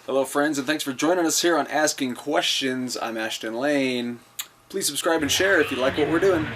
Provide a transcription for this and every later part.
Hello friends, and thanks for joining us here on Asking Questions. I'm Ashton Lane. Please subscribe and share if you like what we're doing.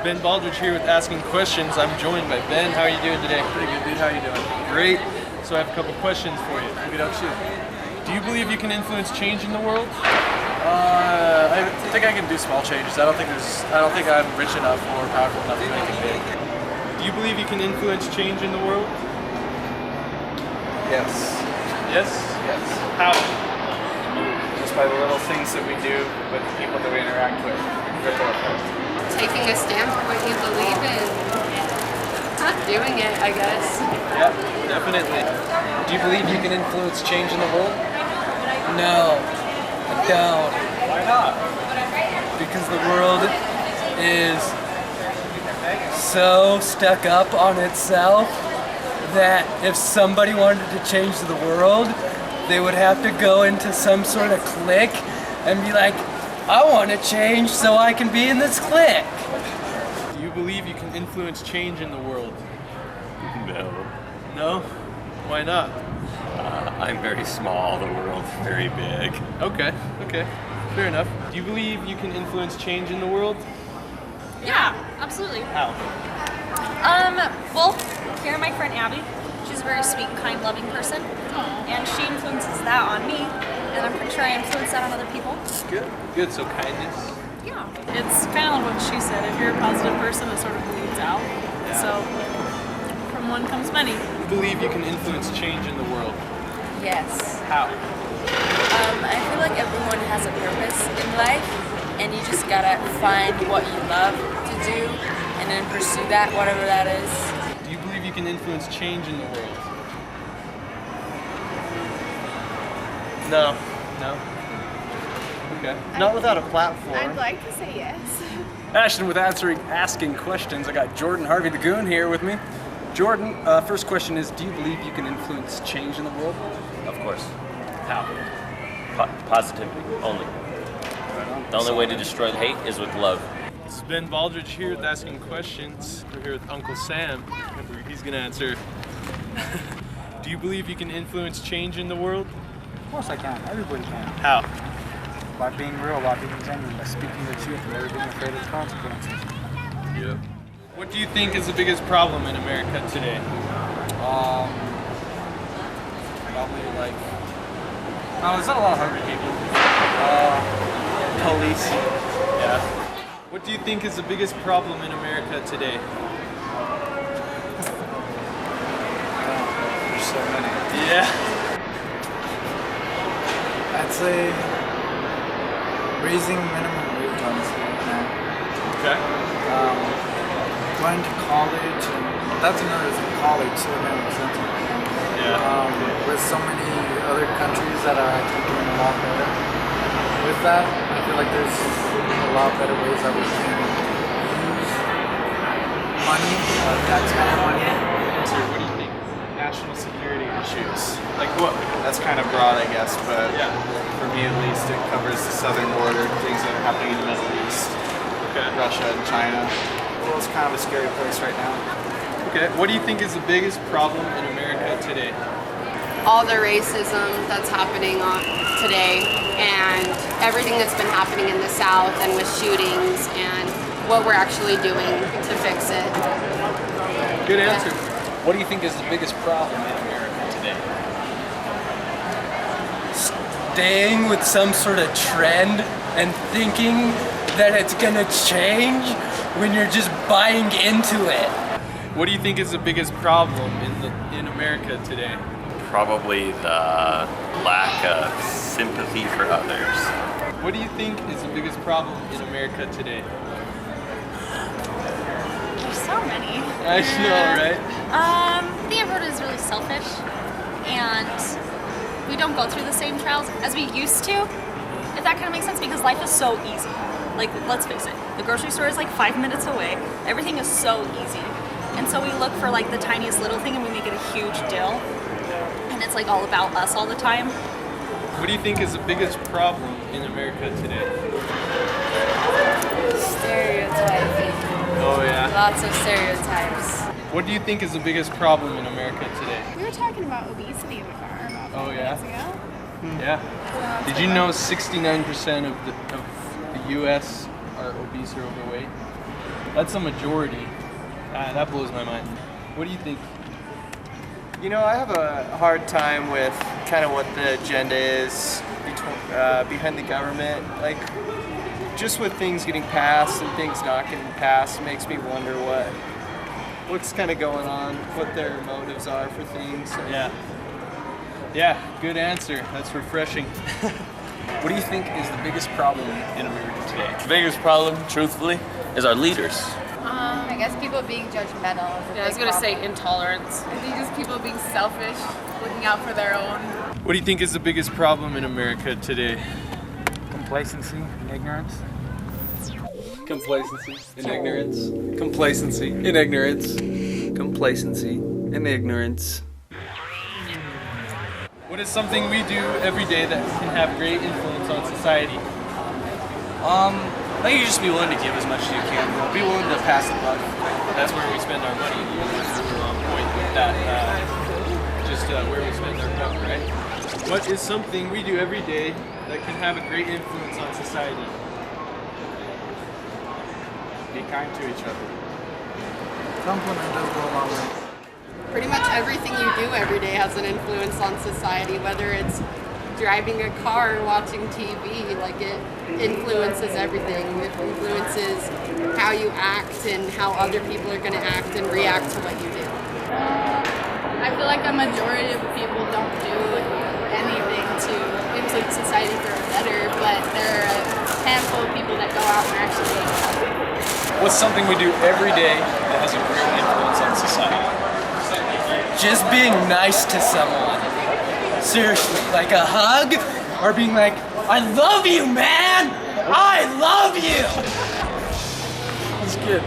Ben Baldridge here with Asking Questions. I'm joined by Ben. How are you doing today? Pretty good, dude. How are you doing? Great. So I have a couple questions for you. Look it up, shoot. Do you believe you can influence change in the world? I think I can do small changes. I don't think I'm rich enough or powerful enough to do anything big. Do you believe you can influence change in the world? Yes. Yes? Yes. How? Just by the little things that we do with the people that we interact with. Taking a stand for what you believe in. Not doing it, I guess. Yeah, definitely. Do you believe you can influence change in the world? No, I don't. Why not? Because the world is so stuck up on itself that if somebody wanted to change the world, they would have to go into some sort of clique and be like, I want to change so I can be in this clique. Do you believe you can influence change in the world? No. No? Why not? I'm very small, the world's very big. Okay, fair enough. Do you believe you can influence change in the world? Yeah, absolutely. How? Well, here, my friend Abby, she's a very sweet, kind, loving person, and she influences that on me, and I'm pretty sure I influence that on other people. Good, so kindness. Yeah. It's kind of what she said. If you're a positive person, it sort of bleeds out. Yeah. So, from one comes many. Do you believe you can influence change in the world? Yes. How? I feel like everyone has a purpose in life, and you just gotta find what you love to do, and then pursue that, whatever that is. Do you believe you can influence change in the world? No. Okay. Not without a platform. I'd like to say yes. Ashton with Asking Questions. I got Jordan Harvey the Goon here with me. Jordan, first question is, do you believe you can influence change in the world? Of course. How? Positivity, only. The only way to destroy hate is with love. This is Ben Baldridge here with Asking Questions. We're here with Uncle Sam. He's gonna answer. Do you believe you can influence change in the world? Of course I can. Everybody can. How? By being real, by being genuine, by speaking the truth, and never being afraid of the consequences. Yeah. What do you think is the biggest problem in America today? Probably like... there's not a lot of hungry people. Police. Yeah. What do you think is the biggest problem in America today? There's so many. Yeah. I'd say raising minimum wage, honestly. Okay. Going to college, and that's another thing, college, so damn expensive. Yeah. With so many other countries that are actually doing a lot better with that, I feel like there's a lot better ways that we can use money, taxpayer money. So what do you think? National security issues. Like what? That's kind of broad, I guess, but Yeah. for me at least, it covers the southern border, things that are happening in the Middle East, Okay. Russia and China. Well, it's kind of a scary place right now. Okay. What do you think is the biggest problem in America today? All the racism that's happening today and everything that's been happening in the South and with shootings and what we're actually doing to fix it. Good answer. What do you think is the biggest problem in America today? Staying with some sort of trend and thinking that it's gonna change when you're just buying into it. What do you think is the biggest problem in America today? Probably the lack of sympathy for others. What do you think is the biggest problem in America today? There's so many. I know, right? I think everyone is really selfish, and we don't go through the same trials as we used to, if that kind of makes sense, because life is so easy. Like, let's face it, the grocery store is like 5 minutes away. Everything is so easy. And so we look for like the tiniest little thing and we make it a huge deal. And it's like all about us all the time. What do you think is the biggest problem in America today? Stereotyping. Oh yeah. Lots of stereotypes. What do you think is the biggest problem in America today? We were talking about obesity in the car about 5 minutes ago. Yeah. Did you know 69% of the U.S. are obese or overweight? That's a majority. That blows my mind. What do you think? You know, I have a hard time with kind of what the agenda is behind the government. Like, just with things getting passed and things not getting passed makes me wonder what's kind of going on, what their motives are for things. So. Yeah, good answer. That's refreshing. What do you think is the biggest problem in America today? The biggest problem, truthfully, is our leaders. I guess people being judgmental. Yeah, I was gonna say intolerance. I think just people being selfish, looking out for their own. What do you think is the biggest problem in America today? Complacency and ignorance. Complacency and ignorance. Complacency and ignorance. Complacency and ignorance. What is something we do every day that can have great influence on society? I think you just be willing to give as much as you can. Be willing to pass the buck. That's where we spend our money. We're on point with that. Where we spend our buck, right? What is something we do every day that can have a great influence on society? Be kind to each other. Compliment does go a long way. Pretty much everything you do every day has an influence on society, whether it's driving a car or watching TV. Like, it influences everything. It influences how you act and how other people are going to act and react to what you do. I feel like a majority of people don't do anything to influence society for the better, but there are a handful of people that go out and actually help. What's something we do every day that has a great influence on society? Just being nice to someone. Seriously, like a hug, or being like, I love you, man! I love you! That's good.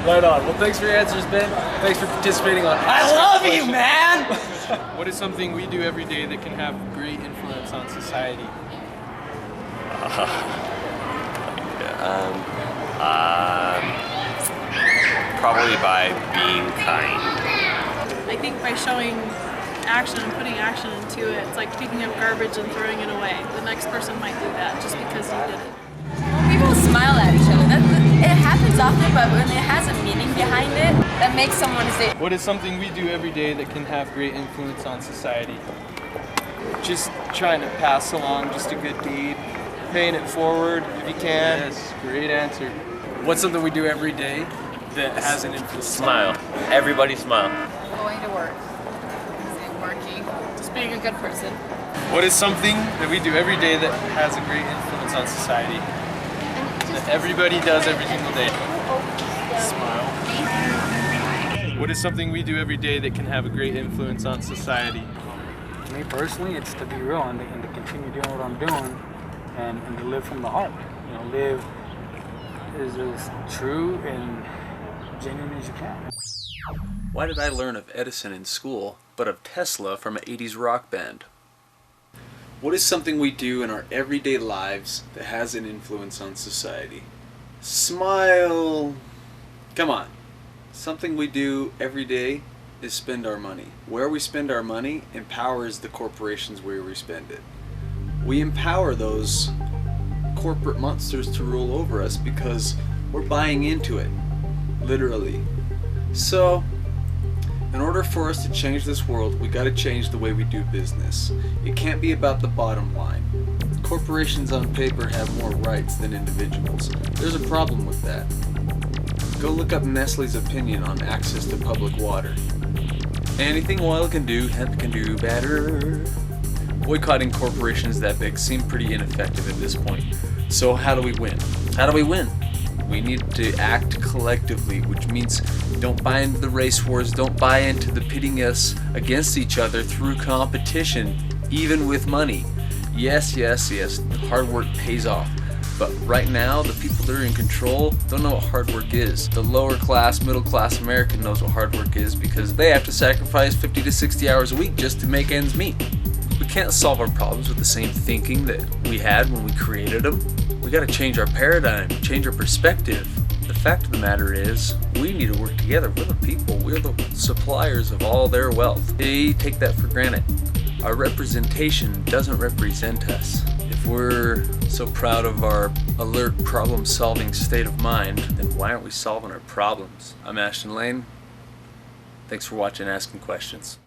Right on. Well, thanks for your answers, Ben. Thanks for participating on I love you, man! What is something we do every day that can have great influence on society? Probably by being kind. I think by showing action and putting action into it, it's like picking up garbage and throwing it away. The next person might do that just because you did it. Well, people smile at each other. It happens often, but when it has a meaning behind it, that makes someone's day. What is something we do every day that can have great influence on society? Just trying to pass along just a good deed, paying it forward if you can. Yes, great answer. What's something we do every day that has an influence? Smile. Everybody smile. Going to work. Working, just being a good person. What is something that we do every day that has a great influence on society? That everybody does every single day. Smile. What is something we do every day that can have a great influence on society? Me personally, it's to be real and to continue doing what I'm doing and to live from the heart. You know, live as true and genuine as you can. Why did I learn of Edison in school, but of Tesla from an 80s rock band? What is something we do in our everyday lives that has an influence on society? Smile! Come on. Something we do every day is spend our money. Where we spend our money empowers the corporations where we spend it. We empower those corporate monsters to rule over us because we're buying into it, literally. So, in order for us to change this world, we gotta change the way we do business. It can't be about the bottom line. Corporations on paper have more rights than individuals. There's a problem with that. Go look up Nestle's opinion on access to public water. Anything oil can do, hemp can do better. Boycotting corporations that big seem pretty ineffective at this point. So how do we win? How do we win? We need to act collectively, which means don't buy into the race wars, don't buy into the pitting us against each other through competition, even with money. Yes, hard work pays off. But right now, the people that are in control don't know what hard work is. The lower class, middle class American knows what hard work is because they have to sacrifice 50 to 60 hours a week just to make ends meet. We can't solve our problems with the same thinking that we had when we created them. We gotta change our paradigm, change our perspective. The fact of the matter is, we need to work together. We're the people, we're the suppliers of all their wealth. They take that for granted. Our representation doesn't represent us. If we're so proud of our alert, problem-solving state of mind, then why aren't we solving our problems? I'm Ashton Lane. Thanks for watching Asking Questions.